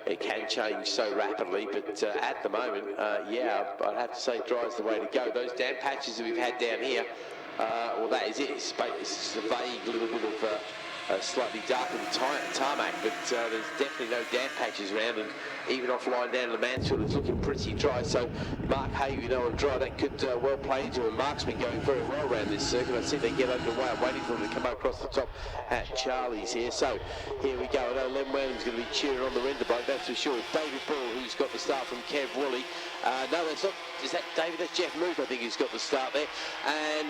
It can change so rapidly, but at the moment, yeah, I'd have to say dry's the way to go. Those damp patches that we've had down here, well, that is it. It's a vague little bit of slightly darkened tarmac, but there's definitely no damp patches around, and even offline down to the Mansfield, it's looking pretty dry. So Mark Hay, you know, on dry, that could well play into him. Mark's been going very well around this circuit. I see they get underway. I'm waiting for them to come across the top at Charlie's here. So here we go. I know Len Welling's going to be cheering on the render bike, that's for sure. David Ball, who's got the start from Kev Woolley. No, that's not. Is that David? That's Jeff Moog, I think, who's got the start there. And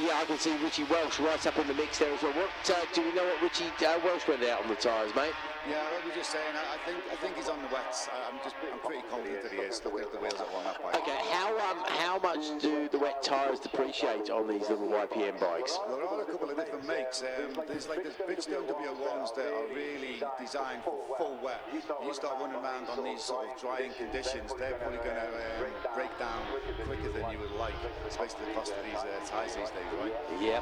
yeah, I can see Richie Welsh right up in the mix there as well. What do we know what Richie Welsh went out on the tyres, mate? Yeah, I was just saying, I think he's on the wets. I'm pretty confident that he is. Look at the wheels that are on that bike. Okay, how much do the wet tyres depreciate on these little YPM bikes? There are a couple of different makes. There's Bridgestone W1s that are really designed for full wet. You start running around on these sort of drying conditions, they're probably going to break down quicker than you would like, especially the cost of these tyres these days, right? Yeah.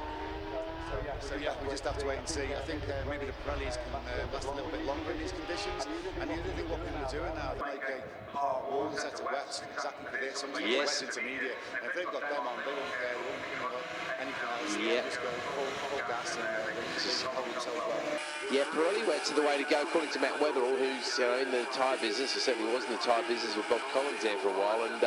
So yeah, we just have to wait and see. I think maybe the Pirellis can last a little bit longer in these conditions. And the other thing what people are doing now, they make a part one set of wets exactly for this. Something like wet intermediate. And if they've got them on, they won't care about anything else. Yeah. Just go full gas and just hold themselves well. Yeah, Pirelli wets are the way to go, according to Matt Weatherall, who's in the tyre business, or certainly was in the tyre business with Bob Collins there for a while, and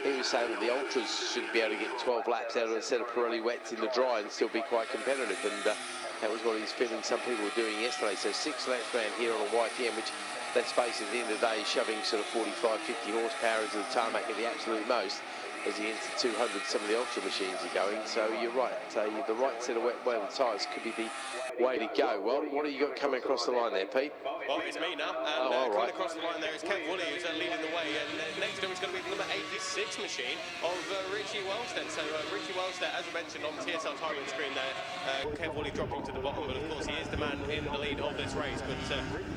he was saying that the Ultras should be able to get 12 laps out of a set of Pirelli wets in the dry and still be quite competitive, and that was what he was feeling some people were doing yesterday. So 6 laps round here on a YTM, which, let's face it, at the end of the day, is shoving sort of 45, 50 horsepower into the tarmac at the absolute most. As he enters 200, some of the Ultra machines are going. So you're right, the right set of wet weather tyres could be the way to go. Well, what have you got coming across the line there, Pete? Well, it's me now, and coming across the line there is Kev Woolley, who's leading the way, and next to him is going to be the number 86 machine of Richie Welsh then. So Richie Welsh there, as I mentioned on the TSL timing screen there, Kev Woolley dropping to the bottom, but of course he is the man in the lead of this race, but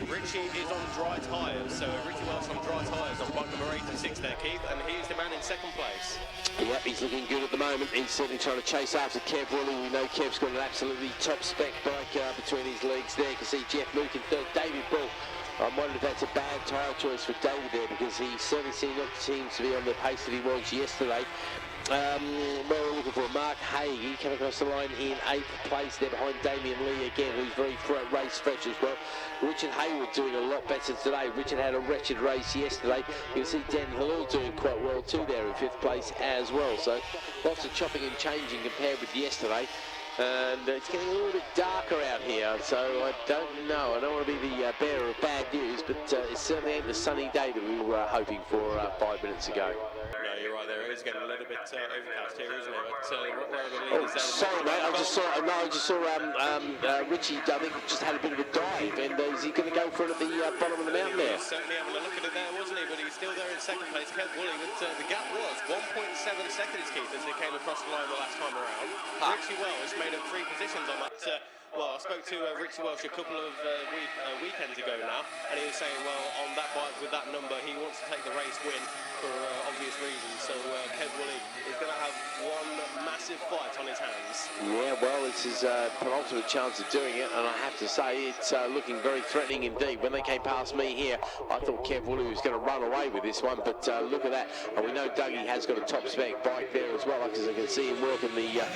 Richie is on dry tyres, so Richie Welsh on dry tyres on bike number 86 there, Keith, and he is the man in second place. Yep, he's looking good at the moment. He's certainly trying to chase after Kev Woolley. We know Kev's got an absolutely top spec bike between his legs there. You can see Jeff Moog in third, David Ball. I'm wondering if that's a bad tyre choice for David there, because he certainly seems to be on the pace that he was yesterday. Well, we're looking for Mark Hay. Coming across the line in 8th place there behind Damien Lee again, who's very race fresh as well. Richard Hayward doing a lot better today. Richard had a wretched race yesterday. You can see Dan Hillel doing quite well too there in 5th place as well. So lots of chopping and changing compared with yesterday. And it's getting a little bit darker out here, so I don't know. I don't want to be the bearer of bad news, but it certainly ain't the sunny day that we were hoping for 5 minutes ago. No, you're right there. It is getting a little bit overcast here, isn't it? But where are the leaders there? Sorry, mate. I just saw Richie. I think just had a bit of a dive, and is he going to go for it at the bottom of the mountain there? He was certainly having a look at it there, wasn't he? But he's still there in second place. Kev Woolley, but the gap was 1.7 seconds, Keith, as they came across the line the last time around. Richie Welsh made up 3 positions on that. Well, I spoke to Richie Welsh a couple of weekends ago now, and he was saying, well, on that bike with that number, he wants to take the race win for obvious reasons. So Kev Woolley is going to have one massive fight on his hands. Yeah, well, it's his penultimate chance of doing it, and I have to say it's looking very threatening indeed. When they came past me here, I thought Kev Woolley was going to run away with this one, but look at that. And we know Dougie has got a top spec bike there as well, because I can see him working the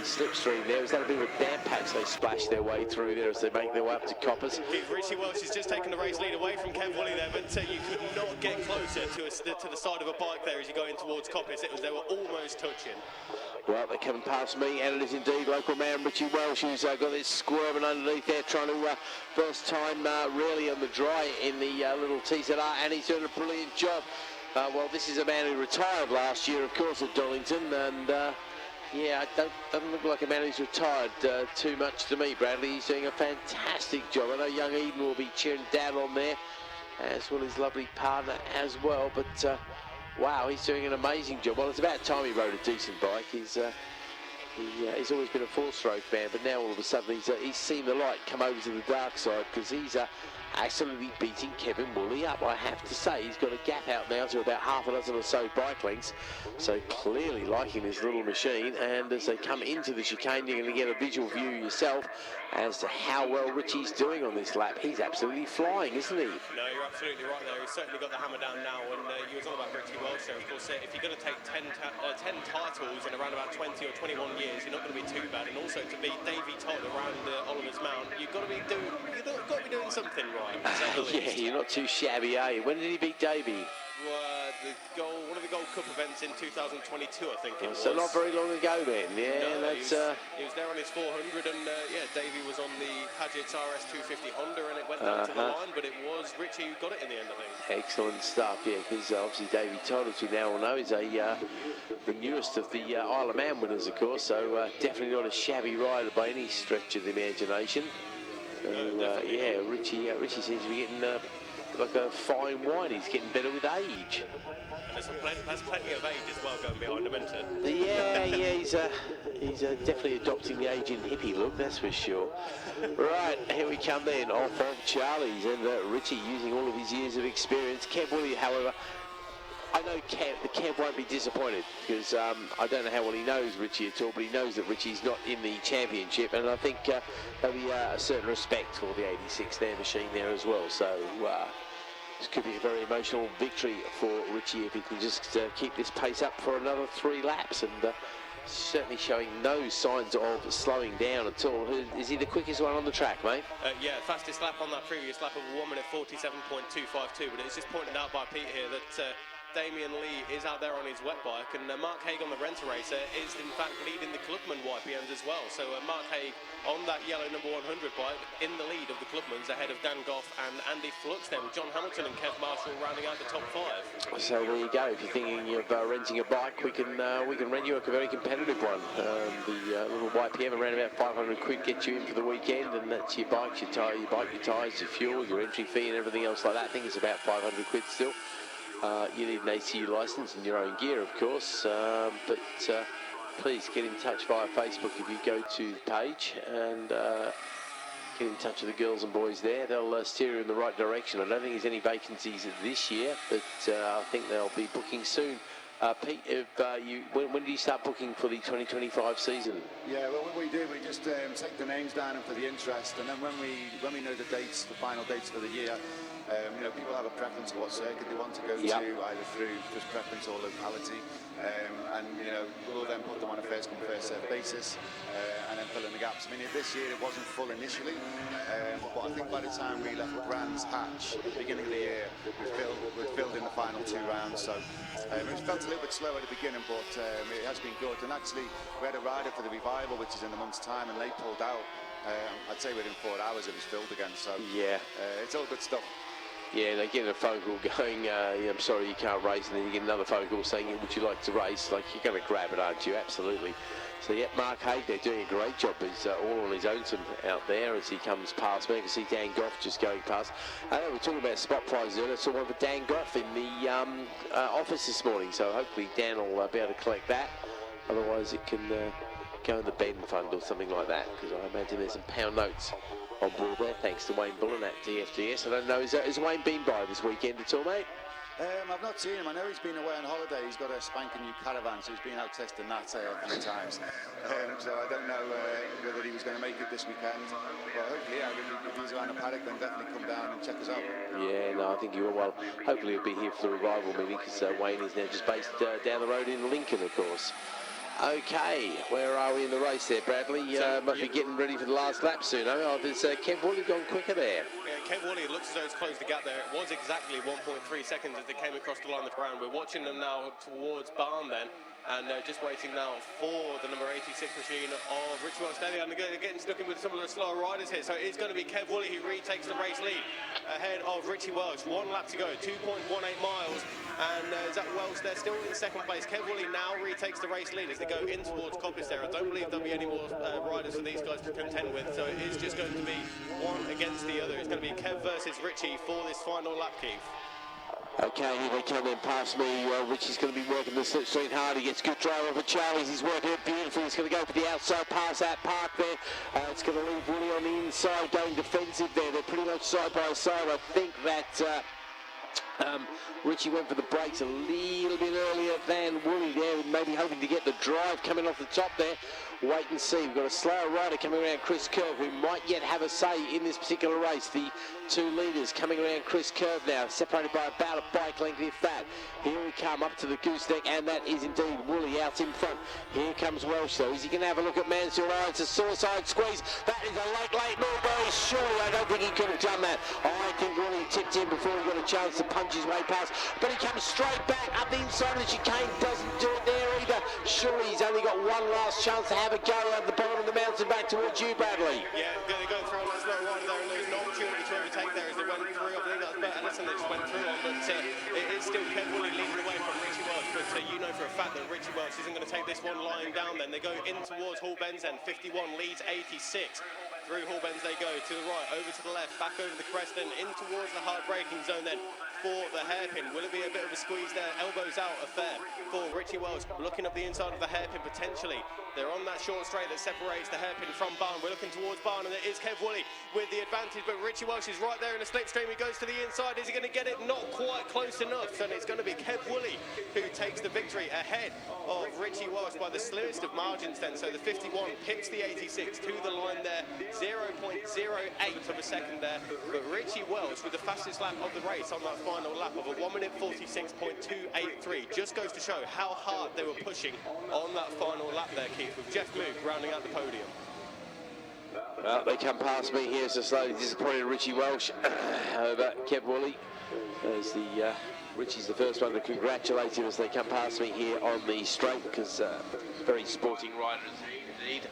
slipstream there. Is that a bit of a damp patch they splash their way through there as they make their way up to Coppers? Richie Welsh has just taken the race lead away from Kev Woolley there, but you could not get closer to the side of a bike there as you're going towards Coppers. They were almost touching. Well, they're coming past me, and it is indeed local man Richie Welsh who's got this squirming underneath there, trying to first time really on the dry in the little TZR, and he's doing a brilliant job. Well, this is a man who retired last year, of course, at Dollington, and yeah, doesn't look like a man who's retired too much to me, Bradley. He's doing a fantastic job. I know young Eden will be cheering down on there, as well as lovely partner as well. But wow, he's doing an amazing job. Well, it's about time he rode a decent bike. He's always been a 4-stroke man, but now all of a sudden he's seen the light come over to the dark side, because he's absolutely beating Kevin Woolley up. I have to say, he's got a gap out now to about half a dozen or so bike lengths, so clearly liking this little machine. And as they come into the chicane, you're going to get a visual view yourself as to how well Richie's doing on this lap. He's absolutely flying, isn't he? No, you're absolutely right there. He's certainly got the hammer down now, and you was on about Richie Welch there. Of course, if you're going to take 10 titles in around about 20 or 21 years, you're not going to be too bad. And also to beat Davey Todd around Oliver's Mount, you've got to be doing something right. Yeah, you're not too shabby, are you? When did he beat Davey? One of the Gold Cup events in 2022, I think it was. So not very long ago then. Yeah, no, that's. He was there on his 400, and yeah, Davey was on the Paget's RS 250 Honda, and it went down to the line, but it was Richie who got it in the end, I think. Excellent stuff, yeah, because obviously Davey Todd, as we now all know, is the newest of the Isle of Man winners, of course, so definitely not a shabby rider by any stretch of the imagination. Yeah, Richie seems to be getting like a fine wine. He's getting better with age. And there's plenty of age as well going behind him, isn't it? Yeah, he's definitely adopting the aging hippie look, that's for sure. Right, here we come then, off of Charlie's, and Richie using all of his years of experience. Kev Woolley, however, I know Kev won't be disappointed, because I don't know how well he knows Richie at all, but he knows that Richie's not in the championship, and I think there'll be a certain respect for the 86 there machine there as well. So this could be a very emotional victory for Richie if he can just keep this pace up for another 3 laps, and certainly showing no signs of slowing down at all. Is he the quickest one on the track, mate? Yeah, fastest lap on that previous lap of 1 minute 47.252, but it's just pointed out by Pete here that Damien Lee is out there on his wet bike, and Mark Haig on the Renter Racer is in fact leading the Clubman YPMs as well. So Mark Haig on that yellow number 100 bike in the lead of the Clubmans, ahead of Dan Goff and Andy Flux there, with John Hamilton and Kev Marshall rounding out the top 5. So there you go. If you're thinking of renting a bike, we can rent you a very competitive one. The little YPM around about 500 quid gets you in for the weekend, and that's your bike, your tyre, your tyres, your fuel, your entry fee, and everything else like that. I think it's about 500 quid still. You need an ACU licence and your own gear, of course, but please get in touch via Facebook if you go to the page, and get in touch with the girls and boys there. They'll steer you in the right direction. I don't think there's any vacancies this year, but I think they'll be booking soon. Pete, when do you start booking for the 2025 season? Yeah, well, what we do, we just take the names down for the interest, and then when we know the dates, the final dates for the year, people have a preference of what circuit they want to go to, either through just preference or locality, and we'll then put them on a first come first served basis, and then fill in the gaps. I mean, this year it wasn't full initially, but I think by the time we left Brands Hatch at the beginning of the year, we filled in the final 2 rounds. So it felt a little bit slow at the beginning, but it has been good. And actually, we had a rider for the revival, which is in a month's time, and they pulled out. I'd say within 4 hours it was filled again. So yeah, it's all good stuff. Yeah, they get a phone call going, I'm sorry you can't race, and then you get another phone call saying, would you like to race? Like, you're going to grab it, aren't you? Absolutely. So, yeah, Mark Haig, they're doing a great job. He's all on his own out there as he comes past me. I can see Dan Goff just going past. We're talking about spot prizes earlier. I saw one for Dan Goff in the office this morning, so hopefully Dan will be able to collect that. Otherwise, it can go in the Ben fund or something like that, because I imagine there's some pound notes on board there, thanks to Wayne Bullen at DFDS. I don't know, has Wayne been by this weekend at all, mate? I've not seen him. I know he's been away on holiday. He's got a spanking new caravan, so he's been out testing that a few times. So I don't know whether he was going to make it this weekend. But hopefully, if he's around the paddock, then definitely come down and check us out. Yeah, no, I think he will. Well, hopefully he'll be here for the revival meeting, because Wayne is now just based down the road in Lincoln, of course. Okay, where are we in the race there, Bradley? Must be getting ready for the last lap soon. Oh, there's Kev Woolley gone quicker there. Yeah, Kev Woolley, it looks as though it's closed the gap there. It was exactly 1.3 seconds as they came across the line of the ground. We're watching them now towards Barn then, and just waiting now for the number 86 machine of Richie Welch. And they're getting stuck in with some of the slower riders here. So it's going to be Kev Woolley who retakes the race lead ahead of Richie Welch. 1 lap to go, 2.18 miles. And Zach Welch, they're still in second place. Kev Woolley now retakes the race lead as they go in towards Coppice there. I don't believe there'll be any more riders for these guys to contend with. So it is just going to be one against the other. It's going to be Kev versus Richie for this final lap, Keith. Okay, here they come then past me. Richie's going to be working the slipstream hard. He gets good drive over Charlie's. He's working it beautifully. He's going to go for the outside pass that park there. It's going to leave Willie on the inside going defensive there. They're pretty much side by side. I think that Richie went for the brakes a little bit earlier than Wooly there, maybe hoping to get the drive coming off the top there. Wait and see. We've got a slower rider coming around Chris Curve who might yet have a say in this particular race. The two leaders coming around Chris Curve now, separated by about a bike length if that. Here we come up to the gooseneck, and that is indeed Wooly out in front. Here comes Welsh though. Is he going to have a look at Mansfield? Oh, it's a suicide squeeze. That is a late Mulberry. Surely I don't think he could have done that. I think Wooly tipped in before he got a chance to punch his way past, but he comes straight back up the inside of the chicane. Doesn't do it there either. Surely he's only got one last chance to have a go at the bottom of the mountain back towards you, Bradley. Yeah, they're going through on that slow rider there, and there's an opportunity to overtake there as they went through. I think that's Bert Ellison that just went through on, but it is still Kev Woolley leading away from Richie Welch, but you know for a fact that Richie Welch isn't going to take this one lying down then. They go in towards Hall Ben's end, 51 leads 86. Through Hall Ben's they go, to the right, over to the left, back over the crest, then in towards the hard braking zone then for the hairpin. Will it be a bit of a squeeze there? Elbows out affair for Richie Welch, looking up the inside of the hairpin potentially. They're on that short straight that separates the hairpin from Barn. We're looking towards Barn, and it is Kev Woolley with the advantage, but Richie Welch is right there in the slipstream. He goes to the inside. Is he going to get it? Not quite close enough, and it's going to be Kev Woolley who takes the victory ahead of Richie Welch by the slimmest of margins then. So the 51 pips the 86 to the line there, 0.08 of a second there, but Richie Welch with the fastest lap of the race on that final lap of a 1 minute 46.283. Just goes to show how hard they were pushing on that final lap there, Keith, with Jeff Moog rounding out the podium. Well, they come past me here, so slowly disappointed Richie Welch over Kev Woolley. As Richie's the first one to congratulate him as they come past me here on the straight, because very sporting rider indeed.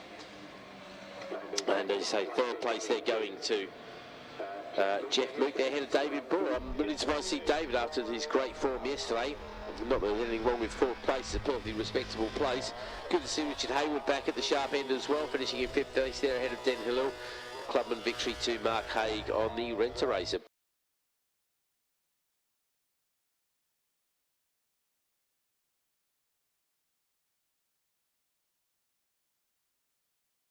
And as you say, third place they're going to Jeff Moog, they're ahead of David Bull. I'm really surprised to see David after his great form yesterday. Not that there's anything wrong with fourth place, it's a perfectly respectable place. Good to see Richard Hayward back at the sharp end as well, finishing in fifth place there ahead of Den Hillel. Clubman victory to Mark Haig on the Renter Racer.